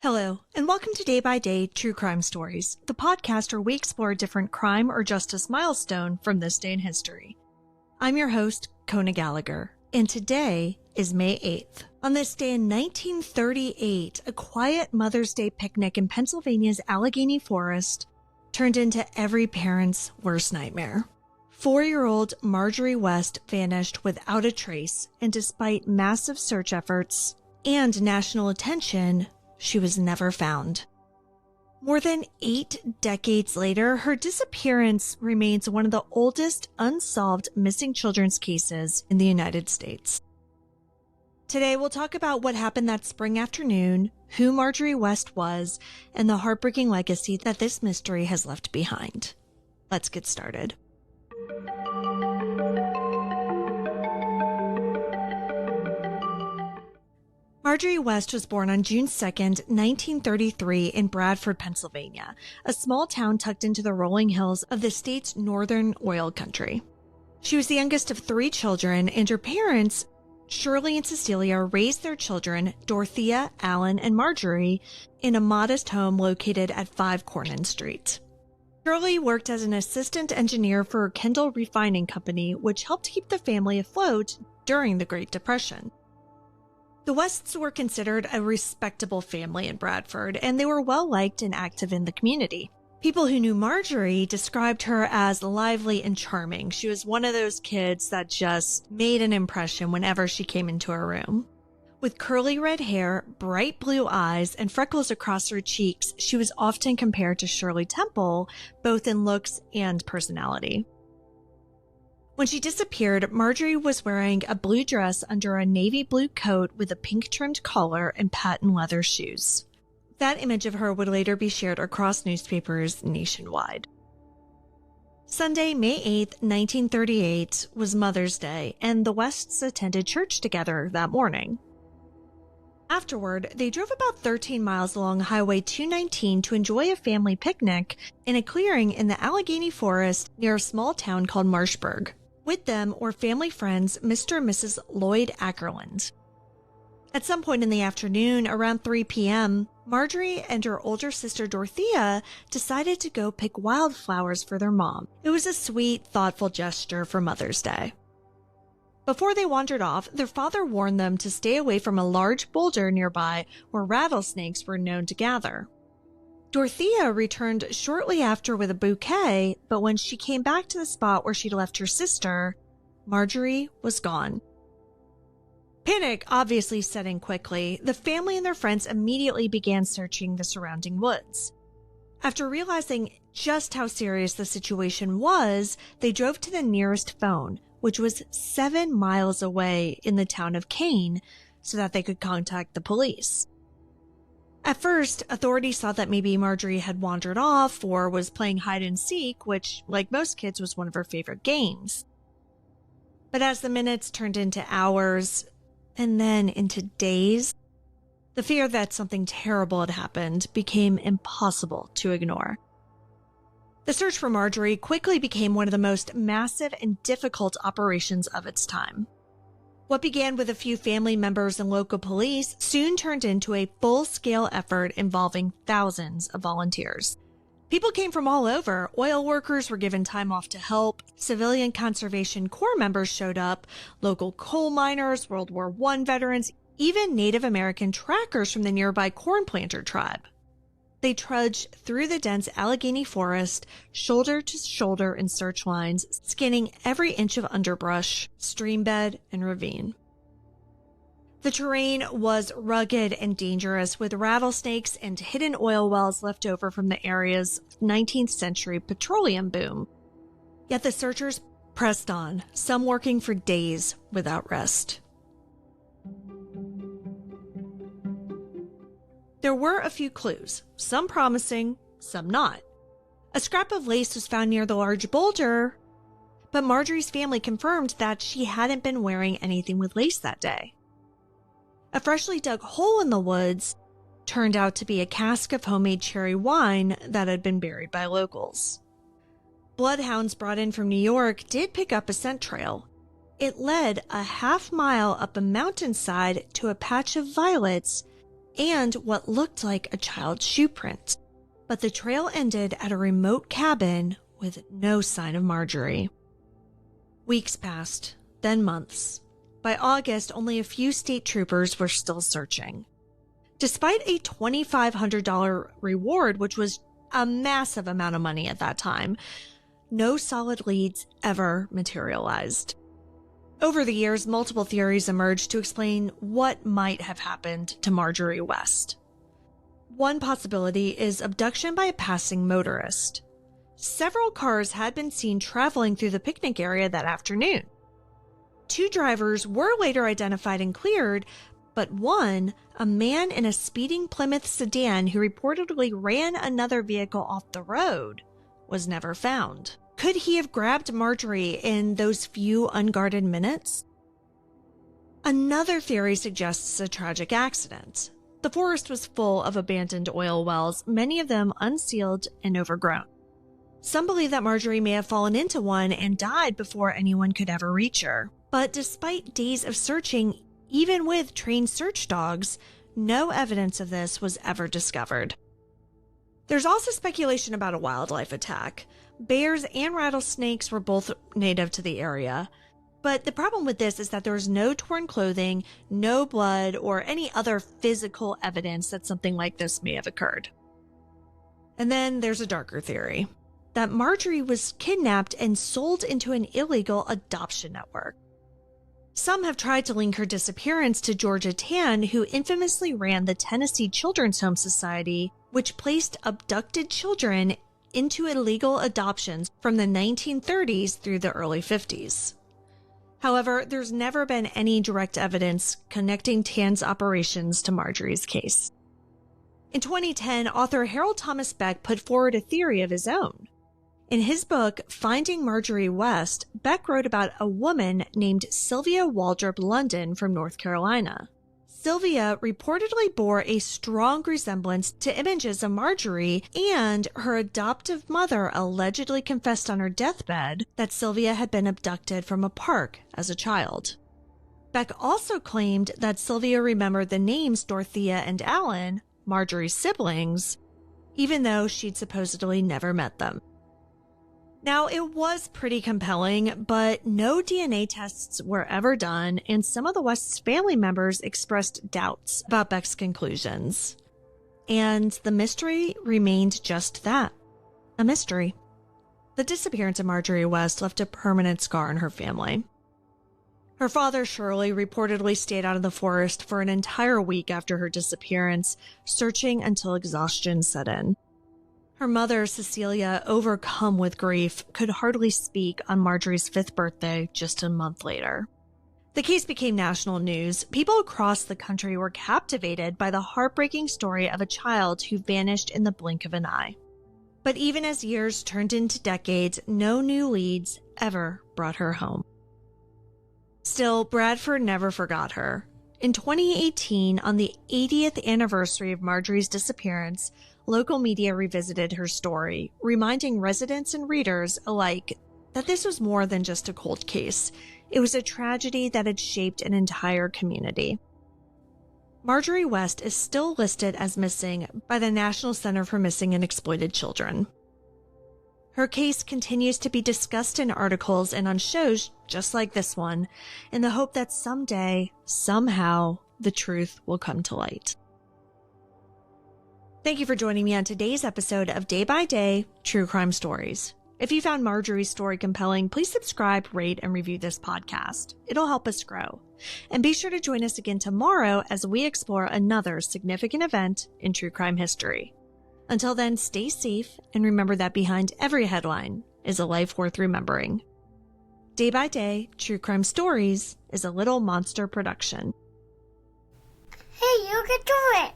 Hello, and welcome to Day by Day True Crime Stories, the podcast where we explore a different crime or justice milestone from this day in history. I'm your host, Kona Gallagher, and today is May 8th. On this day in 1938, a quiet Mother's Day picnic in Pennsylvania's Allegheny Forest turned into every parent's worst nightmare. 4-year-old Marjorie West vanished without a trace, and despite massive search efforts and national attention, she was never found. More than 8 decades later, her disappearance remains one of the oldest unsolved missing children's cases in the United States. Today, we'll talk about what happened that spring afternoon, who Marjorie West was, and the heartbreaking legacy that this mystery has left behind. Let's get started. Marjorie West was born on June 2, 1933 in Bradford, Pennsylvania, a small town tucked into the rolling hills of the state's northern oil country. She was the youngest of 3 children, and her parents, Shirley and Cecilia, raised their children, Dorothea, Alan, and Marjorie, in a modest home located at 5 Cornyn Street. Shirley worked as an assistant engineer for Kendall Refining Company, which helped keep the family afloat during the Great Depression. The Wests were considered a respectable family in Bradford, and they were well-liked and active in the community. People who knew Marjorie described her as lively and charming. She was one of those kids that just made an impression whenever she came into a room. With curly red hair, bright blue eyes, and freckles across her cheeks, she was often compared to Shirley Temple, both in looks and personality. When she disappeared, Marjorie was wearing a blue dress under a navy blue coat with a pink-trimmed collar and patent leather shoes. That image of her would later be shared across newspapers nationwide. Sunday, May 8, 1938, was Mother's Day, and the Wests attended church together that morning. Afterward, they drove about 13 miles along Highway 219 to enjoy a family picnic in a clearing in the Allegheny Forest near a small town called Marshburg. With them were family friends Mr. and Mrs. Lloyd Ackerland. At some point in the afternoon, around 3 p.m., Marjorie and her older sister Dorothea decided to go pick wildflowers for their mom. It was a sweet, thoughtful gesture for Mother's Day. Before they wandered off, their father warned them to stay away from a large boulder nearby where rattlesnakes were known to gather. Dorothea returned shortly after with a bouquet, but when she came back to the spot where she'd left her sister, Marjorie was gone. Panic obviously set in quickly. The family and their friends immediately began searching the surrounding woods. After realizing just how serious the situation was, they drove to the nearest phone, which was 7 miles away in the town of Kane, so that they could contact the police. At first, authorities thought that maybe Marjorie had wandered off or was playing hide and seek, which, like most kids, was one of her favorite games. But as the minutes turned into hours, and then into days, the fear that something terrible had happened became impossible to ignore. The search for Marjorie quickly became one of the most massive and difficult operations of its time. What began with a few family members and local police soon turned into a full-scale effort involving thousands of volunteers. People came from all over. Oil workers were given time off to help. Civilian Conservation Corps members showed up. Local coal miners, World War I veterans, even Native American trackers from the nearby corn planter tribe. They trudged through the dense Allegheny forest, shoulder to shoulder in search lines, scanning every inch of underbrush, stream bed, and ravine. The terrain was rugged and dangerous, with rattlesnakes and hidden oil wells left over from the area's 19th century petroleum boom. Yet the searchers pressed on, some working for days without rest. There were a few clues, some promising, some not. A scrap of lace was found near the large boulder, but Marjorie's family confirmed that she hadn't been wearing anything with lace that day. A freshly dug hole in the woods turned out to be a cask of homemade cherry wine that had been buried by locals. Bloodhounds brought in from New York did pick up a scent trail. It led a half mile up a mountainside to a patch of violets and what looked like a child's shoe print. But the trail ended at a remote cabin with no sign of Marjorie. Weeks passed, then months. By August, only a few state troopers were still searching. Despite a $2,500 reward, which was a massive amount of money at that time, no solid leads ever materialized. Over the years, multiple theories emerged to explain what might have happened to Marjorie West. One possibility is abduction by a passing motorist. Several cars had been seen traveling through the picnic area that afternoon. 2 drivers were later identified and cleared, but one, a man in a speeding Plymouth sedan who reportedly ran another vehicle off the road, was never found. Could he have grabbed Marjorie in those few unguarded minutes? Another theory suggests a tragic accident. The forest was full of abandoned oil wells, many of them unsealed and overgrown. Some believe that Marjorie may have fallen into one and died before anyone could ever reach her. But despite days of searching, even with trained search dogs, no evidence of this was ever discovered. There's also speculation about a wildlife attack. Bears and rattlesnakes were both native to the area. But the problem with this is that there was no torn clothing, no blood, or any other physical evidence that something like this may have occurred. And then there's a darker theory, that Marjorie was kidnapped and sold into an illegal adoption network. Some have tried to link her disappearance to Georgia Tann, who infamously ran the Tennessee Children's Home Society, which placed abducted children into illegal adoptions from the 1930s through the early 50s. However, there's never been any direct evidence connecting Tann's operations to Marjorie's case. In 2010, author Harold Thomas Beck put forward a theory of his own. In his book, Finding Marjorie West, Beck wrote about a woman named Sylvia Waldrop London from North Carolina. Sylvia reportedly bore a strong resemblance to images of Marjorie, and her adoptive mother allegedly confessed on her deathbed that Sylvia had been abducted from a park as a child. Beck also claimed that Sylvia remembered the names Dorothea and Alan, Marjorie's siblings, even though she'd supposedly never met them. Now, it was pretty compelling, but no DNA tests were ever done, and some of the West's family members expressed doubts about Beck's conclusions. And the mystery remained just that, a mystery. The disappearance of Marjorie West left a permanent scar on her family. Her father, Shirley, reportedly stayed out of the forest for an entire week after her disappearance, searching until exhaustion set in. Her mother, Cecilia, overcome with grief, could hardly speak on Marjorie's 5th birthday just a month later. The case became national news. People across the country were captivated by the heartbreaking story of a child who vanished in the blink of an eye. But even as years turned into decades, no new leads ever brought her home. Still, Bradford never forgot her. In 2018, on the 80th anniversary of Marjorie's disappearance, local media revisited her story, reminding residents and readers alike that this was more than just a cold case. It was a tragedy that had shaped an entire community. Marjorie West is still listed as missing by the National Center for Missing and Exploited Children. Her case continues to be discussed in articles and on shows just like this one, in the hope that someday, somehow, the truth will come to light. Thank you for joining me on today's episode of Day by Day True Crime Stories. If you found Marjorie's story compelling, please subscribe, rate, and review this podcast. It'll help us grow. And be sure to join us again tomorrow as we explore another significant event in true crime history. Until then, stay safe and remember that behind every headline is a life worth remembering. Day by Day True Crime Stories is a Little Monster production. Hey, you can do it!